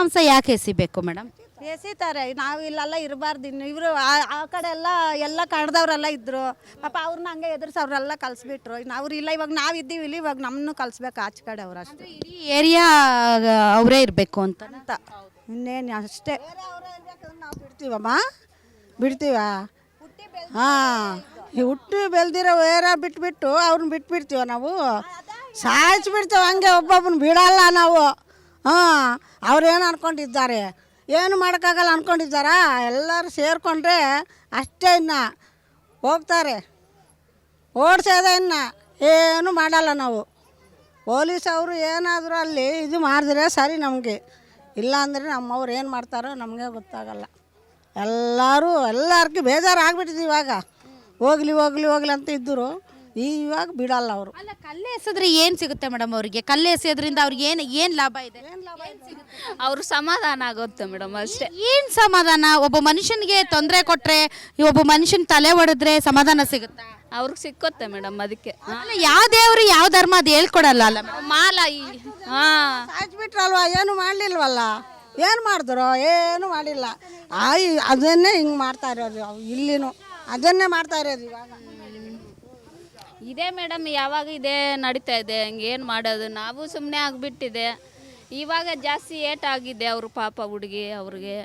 ಮಾಂಸ ಯಾಕೆ ಎಸಿಬೇಕು ಮೇಡಮ್? ಎಸಿತಾರೆ. ನಾವು ಇಲ್ಲೆಲ್ಲ ಇರಬಾರ್ದು. ಇನ್ನು ಇವರು ಆ ಕಡೆ ಎಲ್ಲ ಕನ್ನಡದವರೆಲ್ಲ ಇದ್ದರು. ಪಾಪ ಅವ್ರನ್ನ ಹಂಗೆ ಎದುರಿಸೋರೆಲ್ಲ ಕಲಿಸ್ಬಿಟ್ರು. ಇನ್ನು ಅವ್ರು ಇಲ್ಲ, ಇವಾಗ ನಾವು ಇದ್ದೀವಿ ಇಲ್ಲಿ, ಇವಾಗ ನಮ್ಮನ್ನು ಕಲಿಸ್ಬೇಕು ಆಚೆ ಕಡೆ ಅವ್ರು ಅಷ್ಟೇ. ಇಡೀ ಏರಿಯಾ ಅವರೇ ಇರಬೇಕು ಅಂತ. ಇನ್ನೇನು ಅಷ್ಟೇ. ನಾವು ಬಿಡ್ತೀವ ಹಾಂ. ಈ ಹುಟ್ಟಿ ಬೆಳೆದಿರೋ ಏರ ಬಿಟ್ಬಿಟ್ಟು ಅವ್ರನ್ನ ಬಿಟ್ಬಿಡ್ತೀವ ನಾವು, ಸಾಯಿಸ್ಬಿಡ್ತೀವಿ ಹಂಗೆ. ಒಬ್ಬೊಬ್ಬನ ಬಿಡಲ್ಲ ನಾವು. ಹಾಂ, ಅವ್ರೇನು ಅಂದ್ಕೊಂಡಿದ್ದಾರೆ, ಏನು ಮಾಡೋಕ್ಕಾಗಲ್ಲ ಅಂದ್ಕೊಂಡಿದ್ದಾರಾ? ಎಲ್ಲರೂ ಸೇರಿಕೊಂಡ್ರೆ ಅಷ್ಟೇ, ಇನ್ನು ಹೋಗ್ತಾರೆ. ಓಡಿಸೋದೆ, ಇನ್ನು ಏನು ಮಾಡಲ್ಲ ನಾವು. ಪೊಲೀಸ್ ಅವರು ಏನಾದರೂ ಅಲ್ಲಿ ಇದು ಮಾಡಿದ್ರೆ ಸರಿ ನಮಗೆ. ಇಲ್ಲಾಂದರೆ ನಮ್ಮವ್ರು ಏನು ಮಾಡ್ತಾರೋ ನಮಗೆ ಗೊತ್ತಾಗಲ್ಲ. ಎಲ್ಲರಿಗೂ ಬೇಜಾರು ಆಗ್ಬಿಟ್ಟಿದೆ ಇವಾಗ. ಹೋಗ್ಲಿ ಅಂತ ಇದ್ದರು, ಇವಾಗ ಬಿಡಲ್ಲ ಅವರು. ಅಲ್ಲ, ಕಲ್ಲು ಎಸೆದ್ರೆ ಏನು ಸಿಗುತ್ತೆ ಮೇಡಮ್ ಅವರಿಗೆ? ಕಲ್ಲು ಎಸೆಯೋದ್ರಿಂದ ಅವ್ರಿಗೆ ಏನು ಲಾಭ ಇದೆ? ಅವರು ಸಮಾಧಾನ ಆಗುತ್ತೆ ಮೇಡಮ್ ಅಷ್ಟೇ. ಏನು ಸಮಾಧಾನ? ಒಬ್ಬ ಮನುಷ್ಯನಿಗೆ ತೊಂದರೆ ಕೊಟ್ಟರೆ, ಒಬ್ಬ ಮನುಷ್ಯನ ತಲೆ ಹೊಡೆದ್ರೆ ಸಮಾಧಾನ ಸಿಗುತ್ತಾ? ಅವ್ರಿಗೆ ಸಿಕ್ಕುತ್ತೆ ಮೇಡಮ್. ಅದಕ್ಕೆ ಅಲ್ಲ, ಯಾವ ದೇವರು ಯಾವ ಧರ್ಮ ಅದು ಹೇಳ್ಕೊಡಲ್ಲ ಅಲ್ಲ ಮಾಲ. ಹಾಂ, ಸಾಯಿಸ್ಬಿಟ್ರಲ್ವ, ಏನು ಮಾಡಲಿಲ್ವಲ್ಲ. ಏನು ಮಾಡಿದ್ರು? ಏನು ಮಾಡಿಲ್ಲ. ಅದನ್ನೇ ಹಿಂಗೆ ಮಾಡ್ತಾ ಇರೋದು ಇಲ್ಲಿನೂ, ಅದನ್ನೇ ಮಾಡ್ತಾ ಇರೋದು ಇವಾಗ. ಇದೇ ಮೇಡಮ್, ಯಾವಾಗ ಇದೇ ನಡೀತಾ ಇದೆ. ಹಂಗೇನು ಮಾಡೋದು? ನಾವು ಸುಮ್ಮನೆ ಆಗಿಬಿಟ್ಟಿದೆ. ಇವಾಗ ಜಾಸ್ತಿ ಏಟಾಗಿದೆ ಅವರು, ಪಾಪ ಹುಡುಗಿ ಅವ್ರಿಗೆ.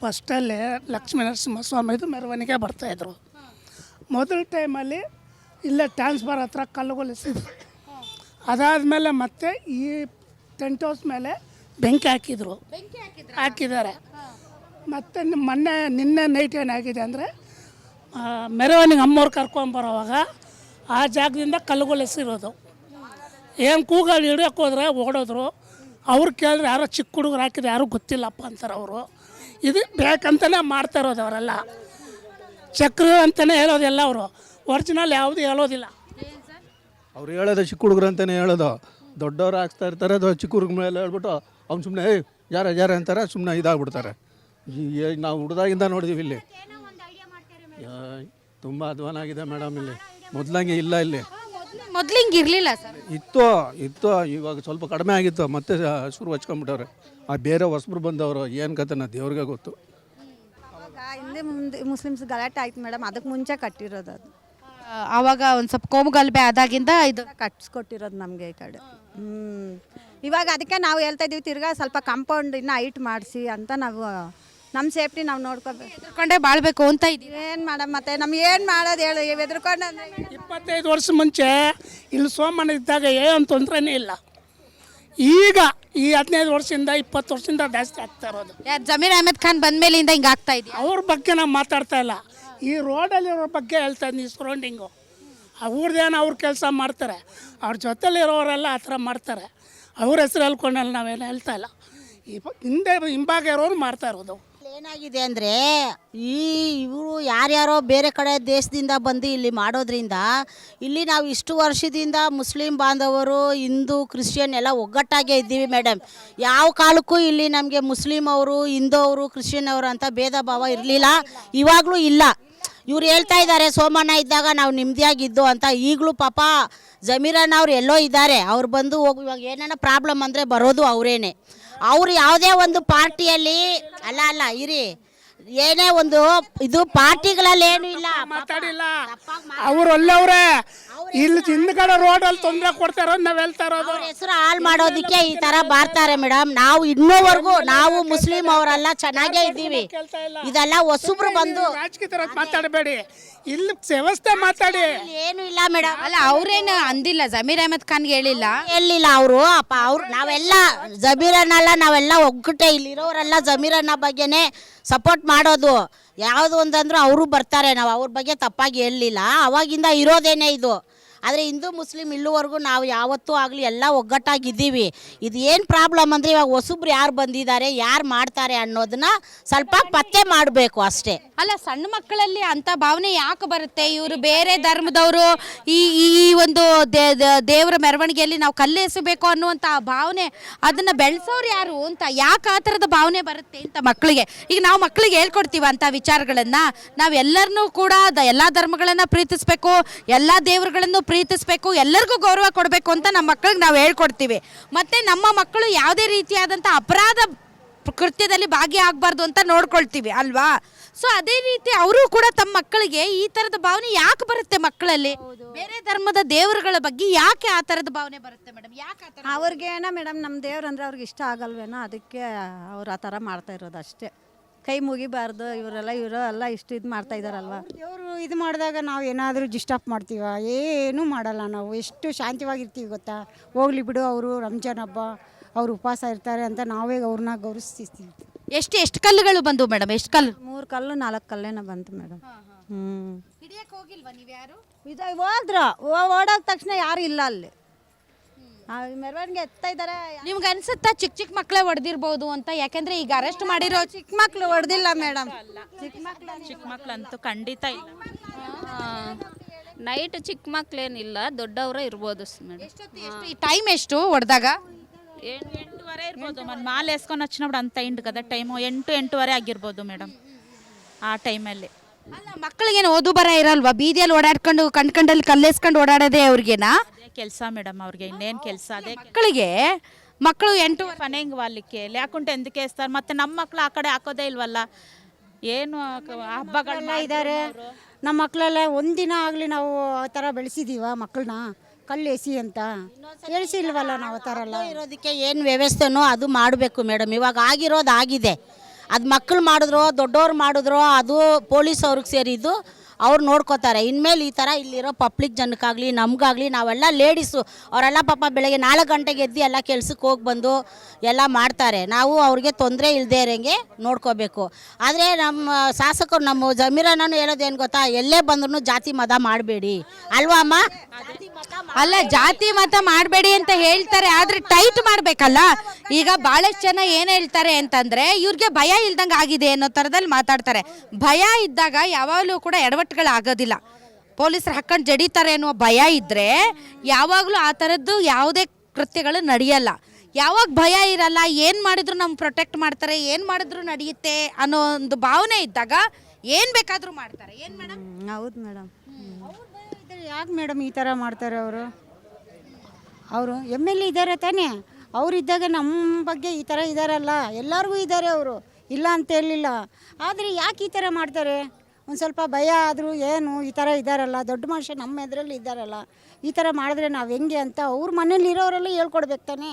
ಫಸ್ಟಲ್ಲೇ ಲಕ್ಷ್ಮೀ ನರಸಿಂಹಸ್ವಾಮಿದು ಮೆರವಣಿಗೆ ಬರ್ತಾಯಿದ್ರು. ಮೊದಲ ಟೈಮಲ್ಲಿ ಇಲ್ಲೇ ಟ್ರಾನ್ಸ್ಫರ್ ಹತ್ರ ಕಲ್ಲುಗೊಳಿಸಿದ್ರು. ಅದಾದಮೇಲೆ ಮತ್ತೆ ಈ ಟೆಂಟ್ ಹೌಸ್ ಮೇಲೆ ಬೆಂಕಿ ಹಾಕಿದ್ದಾರೆ. ಮತ್ತು ನಿನ್ನೆ ನೈಟ್ ಏನಾಗಿದೆ ಅಂದರೆ, ಮೆರವಣಿಗೆ ಅಮ್ಮವ್ರು ಕರ್ಕೊಂಬರೋವಾಗ ಆ ಜಾಗದಿಂದ ಕಲ್ಲುಗೊಳಿಸಿರೋದು. ಏನು ಕೂಗಲ್ಲಿ ಹಿಡಿಯೋಕೆ ಹೋದ್ರೆ ಓಡೋದ್ರು. ಅವ್ರು ಕೇಳಿದ್ರೆ ಯಾರೋ ಚಿಕ್ಕ ಹುಡುಗರು ಹಾಕಿದ್ರೆ ಯಾರೂ ಗೊತ್ತಿಲ್ಲಪ್ಪ ಅಂತಾರೆ ಅವರು. ಇದು ಬೇಕಂತಲೇ ಮಾಡ್ತಾ ಇರೋದು ಅವರೆಲ್ಲ. ಚಕ್ರ ಅಂತಲೇ ಹೇಳೋದಿಲ್ಲ ಅವರು, ಒರಿಜಿನಲ್ ಯಾವುದು ಹೇಳೋದಿಲ್ಲ. ಅವ್ರು ಹೇಳೋದು ಚಿಕ್ಕ ಹುಡುಗರು ಅಂತಲೇ ಹೇಳೋದು. ದೊಡ್ಡವ್ರು ಹಾಕ್ತಾ ಇರ್ತಾರೆ, ಚಿಕ್ಕ ಹುಡುಗ ಮೇಲೆ ಹೇಳ್ಬಿಟ್ಟು ಅವ್ನು ಸುಮ್ಮನೆ ಯಾರ ಅಂತಾರೆ, ಸುಮ್ಮನೆ ಇದಾಗ್ಬಿಡ್ತಾರೆ. ನಾವು ಹುಡ್ದಾಗಿಂದ ನೋಡಿದ್ದೀವಿ ಇಲ್ಲಿ. ತುಂಬ ಅಧ್ವಾನ ಆಗಿದೆ ಮೇಡಮ್ ಇಲ್ಲಿ. ಮೊದಲಂಗೆ ಇಲ್ಲ ಇಲ್ಲಿ. ಮೊದಲು ಹಿಂಗೆ ಇರಲಿಲ್ಲ ಸರ್. ಇತ್ತು ಇವಾಗ ಸ್ವಲ್ಪ ಕಡಿಮೆ ಆಗಿತ್ತು. ಮತ್ತೆ ಶುರು ಹಚ್ಕೊಂಡ್ಬಿಟ್ಟವ್ರೆ. ಆ ಬೇರೆ ಹೊಸಬ್ರು ಬಂದವರು ಏನು ಕತೆ ದೇವ್ರಿಗೆ ಗೊತ್ತು. ಅವಾಗ ಹಿಂದೆ ಮುಂದೆ ಮುಸ್ಲಿಮ್ಸ್ ಗಲಾಟೆ ಆಯ್ತು ಮೇಡಮ್, ಅದಕ್ಕೆ ಮುಂಚೆ ಕಟ್ಟಿರೋದು ಅದು. ಆವಾಗ ಒಂದು ಸ್ವಲ್ಪ ಕೋಮುಗಲಭೆ ಆದಾಗಿಂದ ಇದು ಕಟ್ಸ್ಕೊಟ್ಟಿರೋದು ನಮಗೆ ಈ ಕಡೆ. ಇವಾಗ ಅದಕ್ಕೆ ನಾವು ಹೇಳ್ತಾ ಇದ್ದೀವಿ, ತಿರ್ಗಾ ಸ್ವಲ್ಪ ಕಾಂಪೌಂಡ್ ಇನ್ನೂ ಹೈಟ್ ಮಾಡಿಸಿ ಅಂತ. ನಾವು ನಮ್ಮ ಸೇಫ್ಟಿ ನಾವು ನೋಡ್ಕೋಬೇಕು, ಎದ್ರುಕೊಂಡೇ ಬಾಳ್ಬೇಕು ಅಂತ ಇದ್ದೀವಿ. ಏನು ಮೇಡಮ್, ಮತ್ತೆ ನಮ್ಗೆ ಏನು ಮಾಡೋದು ಹೇಳು? ಎದ್ರುಕೊಂಡು 25 ವರ್ಷ ಮುಂಚೆ ಇಲ್ಲಿ ಸೋಮಣ್ಣ ಇದ್ದಾಗ ಏನು ತೊಂದರೆನೇ ಇಲ್ಲ. ಈಗ ಈ 15 ವರ್ಷದಿಂದ 20 ವರ್ಷದಿಂದ ಜಾಸ್ತಿ ಆಗ್ತಾ ಇರೋದು. ಜಮೀರ್ ಅಹಮದ್ ಖಾನ್ ಬಂದ ಮೇಲಿಂದ ಹಿಂಗೆ ಆಗ್ತಾ ಇದೆ. ಅವ್ರ ಬಗ್ಗೆ ನಾವು ಮಾತಾಡ್ತಾ ಇಲ್ಲ, ಈ ರೋಡಲ್ಲಿರೋ ಬಗ್ಗೆ ಹೇಳ್ತಾ ಇದ್ದೀನಿ. ಸರೌಂಡಿಂಗು ಅವ್ರದ್ದೇನು ಅವ್ರ ಕೆಲಸ ಮಾಡ್ತಾರೆ, ಅವ್ರ ಜೊತೆಲಿರೋರೆಲ್ಲ ಆ ಥರ ಮಾಡ್ತಾರೆ. ಅವ್ರ ಹೆಸರು ಹೇಳ್ಕೊಂಡಲ್ಲ ನಾವೇನು ಹೇಳ್ತಾ ಇಲ್ಲ. ಹಿಂಭಾಗ ಇರೋರು ಮಾಡ್ತಾ ಇರೋದು. ಏನಾಗಿದೆ ಅಂದರೆ, ಇವರು ಯಾರ್ಯಾರೋ ಬೇರೆ ಕಡೆ ದೇಶದಿಂದ ಬಂದು ಇಲ್ಲಿ ಮಾಡೋದ್ರಿಂದ, ಇಲ್ಲಿ ನಾವು ಇಷ್ಟು ವರ್ಷದಿಂದ ಮುಸ್ಲಿಂ ಬಾಂಧವರು, ಹಿಂದೂ, ಕ್ರಿಶ್ಚಿಯನ್ ಎಲ್ಲ ಒಗ್ಗಟ್ಟಾಗೇ ಇದ್ದೀವಿ ಮೇಡಮ್. ಯಾವ ಕಾಲಕ್ಕೂ ಇಲ್ಲಿ ನಮಗೆ ಮುಸ್ಲಿಂ ಅವರು, ಹಿಂದೂ ಅವರು, ಕ್ರಿಶ್ಚಿಯನ್ ಅವರು ಅಂತ ಭೇದ ಭಾವ ಇರಲಿಲ್ಲ, ಇವಾಗಲೂ ಇಲ್ಲ. ಇವ್ರು ಹೇಳ್ತಾ ಇದ್ದಾರೆ ಸೋಮಣ್ಣ ಇದ್ದಾಗ ನಾವು ನೆಮ್ಮದಿಯಾಗಿದ್ದು ಅಂತ. ಈಗಲೂ ಪಾಪ ಜಮೀರಣ್ಣ ಅವ್ರು ಎಲ್ಲೋ ಇದ್ದಾರೆ, ಅವ್ರು ಬಂದು ಹೋಗಿ ಇವಾಗ ಏನಾರ ಪ್ರಾಬ್ಲಮ್ ಅಂದರೆ ಬರೋದು ಅವರೇನೆ. ಅವರು ಯಾವುದೇ ಒಂದು ಪಾರ್ಟಿಯಲ್ಲಿ ಅಲ್ಲ ಇರಿ, ಏನೇ ಒಂದು ಇದು ಪಾರ್ಟಿಗಳಲ್ಲಿ ಏನು ಇಲ್ಲ, ಮಾತಾಡಿಲ್ಲ. ಅವ್ರು ಒಳ್ಳೆಯವ್ರೆ. ಇಲ್ಲಿ ಹಿಂದ್ಗಡೆ ರೋಡಲ್ಲಿ ತೊಂದರೆ ಕೊಡ್ತಾರೋ ನಾವು ಹೇಳ್ತಾ ಇರೋದು. ಹೆಸರು ಹಾಳು ಮಾಡೋದಕ್ಕೆ ಈ ಥರ ಬರ್ತಾರೆ ಮೇಡಮ್. ನಾವು ಇನ್ನೂವರೆಗೂ ನಾವು ಮುಸ್ಲಿಂ ಅವರೆಲ್ಲ ಚೆನ್ನಾಗೇ ಇದ್ದೀವಿ. ಇದೆಲ್ಲ ಹೊಸಬ್ರು ಬಂದು ರಾಜಕೀಯ ಮಾತಾಡಬೇಡಿ, ಇಲ್ಲಿ ವ್ಯವಸ್ಥೆ ಮಾತಾಡಿ. ಏನು ಇಲ್ಲ ಮೇಡಮ್. ಅಲ್ಲ, ಅವ್ರೇನು ಅಂದಿಲ್ಲ, ಜಮೀರ್ ಅಹಮದ್ ಖಾನ್ಗೆ ಹೇಳಿಲ್ಲ ಅವರು. ಅವ್ರು ನಾವೆಲ್ಲ ಜಮೀರನ್ನೆಲ್ಲ ನಾವೆಲ್ಲ ಒಗ್ಗಟ್ಟೆ ಇಲ್ಲಿರೋರೆಲ್ಲ ಜಮೀರನ್ನ ಬಗ್ಗೆನೇ ಸಪೋರ್ಟ್ ಮಾಡೋದು. ಯಾವುದು ಒಂದಂದ್ರೂ ಅವರು ಬರ್ತಾರೆ, ನಾವು ಅವ್ರ ಬಗ್ಗೆ ತಪ್ಪಾಗಿ ಹೇಳಲಿಲ್ಲ. ಅವಾಗಿಂದ ಇರೋದೇನೆ ಇದು. ಆದರೆ ಹಿಂದೂ ಮುಸ್ಲಿಂ ಇಲ್ಲಿವರೆಗೂ ನಾವು ಯಾವತ್ತೂ ಆಗಲಿ ಎಲ್ಲ ಒಗ್ಗಟ್ಟಾಗಿದ್ದೀವಿ. ಇದು ಏನು ಪ್ರಾಬ್ಲಮ್ ಅಂದರೆ, ಇವಾಗ ಹೊಸಬ್ರು ಯಾರು ಬಂದಿದ್ದಾರೆ, ಯಾರು ಮಾಡ್ತಾರೆ ಅನ್ನೋದನ್ನ ಸ್ವಲ್ಪ ಪತ್ತೆ ಮಾಡಬೇಕು ಅಷ್ಟೇ. ಅಲ್ಲ, ಸಣ್ಣ ಮಕ್ಕಳಲ್ಲಿ ಅಂತ ಭಾವನೆ ಯಾಕೆ ಬರುತ್ತೆ? ಇವರು ಬೇರೆ ಧರ್ಮದವರು ಈ ಒಂದು ದೇವರ ಮೆರವಣಿಗೆಯಲ್ಲಿ ನಾವು ಕಲ್ಲು ಎಸಬೇಕು ಅನ್ನುವಂಥ ಭಾವನೆ, ಅದನ್ನು ಬೆಳೆಸೋರು ಯಾರು ಅಂತ, ಯಾಕೆ ಆ ಥರದ ಭಾವನೆ ಬರುತ್ತೆ ಅಂತ ಮಕ್ಕಳಿಗೆ. ಈಗ ನಾವು ಮಕ್ಕಳಿಗೆ ಹೇಳ್ಕೊಡ್ತೀವಿ ಅಂಥ ವಿಚಾರಗಳನ್ನು. ನಾವೆಲ್ಲರನ್ನೂ ಕೂಡ ಎಲ್ಲ ಧರ್ಮಗಳನ್ನು ಪ್ರೀತಿಸಬೇಕು, ಎಲ್ಲ ದೇವರುಗಳನ್ನು ಪ್ರೀತಿಸಬೇಕು, ಎಲ್ಲರಿಗೂ ಗೌರವ ಕೊಡಬೇಕು ಅಂತ ನಮ್ಮ ಮಕ್ಕಳಿಗೆ ನಾವು ಹೇಳ್ಕೊಡ್ತೀವಿ. ಮತ್ತು ನಮ್ಮ ಮಕ್ಕಳು ಯಾವುದೇ ರೀತಿಯಾದಂಥ ಅಪರಾಧ ಕೃತ್ಯದಲ್ಲಿ ಭಾಗಿಯಾಗಬಾರ್ದು ಅಂತ ನೋಡ್ಕೊಳ್ತೀವಿ ಅಲ್ವಾ? ಸೊ ಅದೇ ರೀತಿ ಅವರು ಕೂಡ ತಮ್ಮ ಮಕ್ಕಳಿಗೆ ಈ ಥರದ ಭಾವನೆ ಯಾಕೆ ಬರುತ್ತೆ ಮಕ್ಕಳಲ್ಲಿ? ಬೇರೆ ಧರ್ಮದ ದೇವರುಗಳ ಬಗ್ಗೆ ಯಾಕೆ ಆ ಥರದ ಭಾವನೆ ಬರುತ್ತೆ ಮೇಡಮ್? ಯಾಕೆ ಆ ಥರ? ಅವ್ರಿಗೇನೋ ಮೇಡಮ್ ನಮ್ಮ ದೇವ್ರಂದ್ರೆ ಅವ್ರಿಗೆ ಇಷ್ಟ ಆಗಲ್ವೇನೋ, ಅದಕ್ಕೆ ಅವ್ರು ಆ ಥರ ಮಾಡ್ತಾ ಇರೋದು ಅಷ್ಟೇ. ಕೈ ಮುಗಿಬಾರ್ದು ಇವರು ಎಲ್ಲ ಇಷ್ಟು ಇದು ಮಾಡ್ತಾ ಇದ್ದಾರಲ್ವ. ದೇವರು ಇದು ಮಾಡಿದಾಗ ನಾವು ಏನಾದರೂ ಡಿಸ್ಟರ್ಬ್ ಮಾಡ್ತೀವ? ಏನೂ ಮಾಡಲ್ಲ. ನಾವು ಎಷ್ಟು ಶಾಂತಿವಾಗಿರ್ತೀವಿ ಗೊತ್ತಾ. ಹೋಗ್ಲಿ ಬಿಡು, ಅವರು ರಂಜಾನ್ ಹಬ್ಬ, ಅವ್ರು ಉಪವಾಸ ಇರ್ತಾರೆ ಅಂತ ನಾವೇ ಅವ್ರನ್ನ ಗೌರವಿಸ್ತೀವಿ. ಎಷ್ಟು ಕಲ್ಲುಗಳು ಬಂದು ಮೇಡಮ್? ಎಷ್ಟು ಕಲ್ಲು? 3 ಕಲ್ಲು 4 ಕಲ್ಲೇನ ಬಂತು ಮೇಡಮ್. ಹಿಡಿಯಕ್ಕೆ ಹೋಗಿಲ್ವಾ ನೀವು ಯಾರು? ಇದು ಹೋದ್ರು, ಓಡೋದ ತಕ್ಷಣ ಯಾರು ಇಲ್ಲ ಅಲ್ಲಿ. ಮೆರವಣಿಗೆ ಎತ್ತಾ ಇದ್ದಾರೆ. ನಿಮ್ಗೆ ಅನ್ಸುತ್ತಾ ಚಿಕ್ಕ ಮಕ್ಕಳೇ ಹೊಡೆದಿರ್ಬೋದು ಅಂತ? ಯಾಕೆಂದ್ರೆ ಈಗ ಅರೆಸ್ಟ್ ಮಾಡಿರೋ ಚಿಕ್ಕ ಮಕ್ಳು ಹೊಡೆದಿಲ್ಲ ಮೇಡಮ್. ಚಿಕ್ಕ ಮಕ್ಳಂತೂ ಖಂಡಿತ ಇಲ್ಲ. ನೈಟ್ ಚಿಕ್ಕ ಮಕ್ಳೇನಿಲ್ಲ, ದೊಡ್ಡವರೇ ಇರ್ಬೋದು ಮೇಡಮ್. ಟೈಮ್ ಎಷ್ಟು ಹೊಡೆದಾಗ? 8:30 ಇರ್ಬೋದು. ಮಾಲೆ వేసుకొని వచ్చినప్పుడు అంత అయింది కదా టైము. 8-8:30 ಆಗಿರ್ಬೋದು ಮೇಡಮ್ ಆ ಟೈಮಲ್ಲಿ. ಅಲ್ಲ, ಮಕ್ಕಳಿಗೇನು ಓದು ಬರ ಇರಲ್ವಾ? ಬೀದಿಯಲ್ಲಿ ಓಡಾಡ್ಕೊಂಡು ಕಂಡ್ಕಂಡಲ್ಲಿ ಕಲ್ಲೇಸ್ಕೊಂಡು ಓಡಾಡೋದೇ ಅವ್ರಿಗೇನಾ? అదే ಕೆಲಸ ಮೇಡಮ್ ಅವ್ರಿಗೆ, ಇನ್ನೇನು ಕೆಲಸ? ಅದೇ ಮಕ್ಕಳು 8 పని ఇంక వాళ్ళకి లేకుంటే ఎందుకు వేస్తారు? ಮತ್ತೆ ನಮ್ಮ ಮಕ್ಕಳು ಆ ಕಡೆ ಹಾಕೋದೇ ಇಲ್ವಲ್ಲ. ಏನು ಹಬ್ಬಗಳೆಲ್ಲ ಇದ್ದಾರೆ ನಮ್ಮ ಮಕ್ಕಳೆಲ್ಲ. ಒಂದಿನ ಆಗಲಿ ನಾವು ಆ ಥರ ಬೆಳೆಸಿದ್ದೀವ ಮಕ್ಕಳನ್ನ? ಕಲ್ಲು ಎಸಿ ಅಂತ ಹೇಳಿಸಿಲ್ವಲ್ಲ ನಾವು. ಆ ಥರ ಎಲ್ಲ ಇರೋದಕ್ಕೆ ಏನು ವ್ಯವಸ್ಥೆನೋ ಅದು ಮಾಡಬೇಕು ಮೇಡಮ್. ಇವಾಗ ಆಗಿರೋದು ಆಗಿದೆ. ಅದು ಮಕ್ಕಳು ಮಾಡಿದ್ರೋ ದೊಡ್ಡವ್ರು ಮಾಡಿದ್ರೋ ಅದು ಪೊಲೀಸ್ ಅವ್ರಿಗೆ ಸೇರಿದ್ದು, ಅವ್ರು ನೋಡ್ಕೋತಾರೆ. ಇನ್ಮೇಲೆ ಈ ಥರ ಇಲ್ಲಿರೋ ಪಬ್ಲಿಕ್ ಜನಕ್ಕಾಗಲಿ ನಮಗಾಗಲಿ, ನಾವೆಲ್ಲ ಲೇಡೀಸು ಅವರೆಲ್ಲ ಪಾಪ ಬೆಳಗ್ಗೆ 4 ಗಂಟೆಗೆ ಎದ್ದು ಎಲ್ಲ ಕೆಲ್ಸಕ್ಕೆ ಹೋಗಿ ಬಂದು ಎಲ್ಲ ಮಾಡ್ತಾರೆ. ನಾವು ಅವ್ರಿಗೆ ತೊಂದರೆ ಇಲ್ಲದೆ ಇರೋಂಗೆ ನೋಡ್ಕೋಬೇಕು. ಆದರೆ ನಮ್ಮ ಶಾಸಕರು, ನಮ್ಮ ಜಮೀರಣ್ಣನು ಹೇಳೋದೇನು ಗೊತ್ತಾ, ಎಲ್ಲೇ ಬಂದ್ರೂ ಜಾತಿ ಮತ ಮಾಡಬೇಡಿ ಅಲ್ವಾ ಅಮ್ಮ? ಅಲ್ಲ, ಜಾತಿ ಮತ ಮಾಡಬೇಡಿ ಅಂತ ಹೇಳ್ತಾರೆ, ಆದ್ರೆ ಟೈಟ್ ಮಾಡ್ಬೇಕಲ್ಲ. ಈಗ ಬಹಳಷ್ಟು ಜನ ಏನ್ ಹೇಳ್ತಾರೆ ಅಂತಂದ್ರೆ, ಇವ್ರಿಗೆ ಭಯ ಇಲ್ದಂಗೆ ಆಗಿದೆ ಅನ್ನೋ ಥರದಲ್ಲಿ ಮಾತಾಡ್ತಾರೆ. ಭಯ ಇದ್ದಾಗ ಯಾವಾಗಲೂ ಕೂಡ ಎಡವಟ್ಟುಗಳಾಗೋದಿಲ್ಲ. ಪೊಲೀಸರು ಹಾಕೊಂಡು ಜಡಿತಾರೆ ಅನ್ನುವ ಭಯ ಇದ್ದರೆ ಯಾವಾಗಲೂ ಆ ಥರದ್ದು ಯಾವುದೇ ಕೃತ್ಯಗಳು ನಡೆಯಲ್ಲ. ಯಾವಾಗ ಭಯ ಇರಲ್ಲ, ಏನು ಮಾಡಿದ್ರು ನಮ್ಮ ಪ್ರೊಟೆಕ್ಟ್ ಮಾಡ್ತಾರೆ, ಏನು ಮಾಡಿದ್ರು ನಡೆಯುತ್ತೆ ಅನ್ನೋ ಒಂದು ಭಾವನೆ ಇದ್ದಾಗ ಏನು ಬೇಕಾದರೂ ಮಾಡ್ತಾರೆ. ಏನು ಮೇಡಮ್? ಹೌದು ಮೇಡಮ್. ಯಾಕೆ ಮೇಡಮ್ ಈ ಥರ ಮಾಡ್ತಾರೆ ಅವರು MLA ಇದ್ದಾರೆ ತಾನೇ? ಅವರಿದ್ದಾಗ ನಮ್ಮ ಬಗ್ಗೆ ಈ ಥರ ಇದ್ದಾರಲ್ಲ, ಎಲ್ಲರಿಗೂ ಇದ್ದಾರೆ ಅವರು, ಇಲ್ಲ ಅಂತ ಹೇಳಿಲ್ಲ. ಆದರೆ ಯಾಕೆ ಈ ಥರ ಮಾಡ್ತಾರೆ? ಒಂದು ಸ್ವಲ್ಪ ಭಯ ಆದರೂ ಏನು ಈ ಥರ ಇದ್ದಾರಲ್ಲ, ದೊಡ್ಡ ಮನುಷ್ಯ ನಮ್ಮ ಎದುರಲ್ಲಿ ಇದ್ದಾರಲ್ಲ, ಈ ಥರ ಮಾಡಿದ್ರೆ ನಾವು ಹೆಂಗೆ ಅಂತ ಅವ್ರ ಮನೇಲಿ ಇರೋರೆಲ್ಲ ಹೇಳ್ಕೊಡ್ಬೇಕು ತಾನೇ.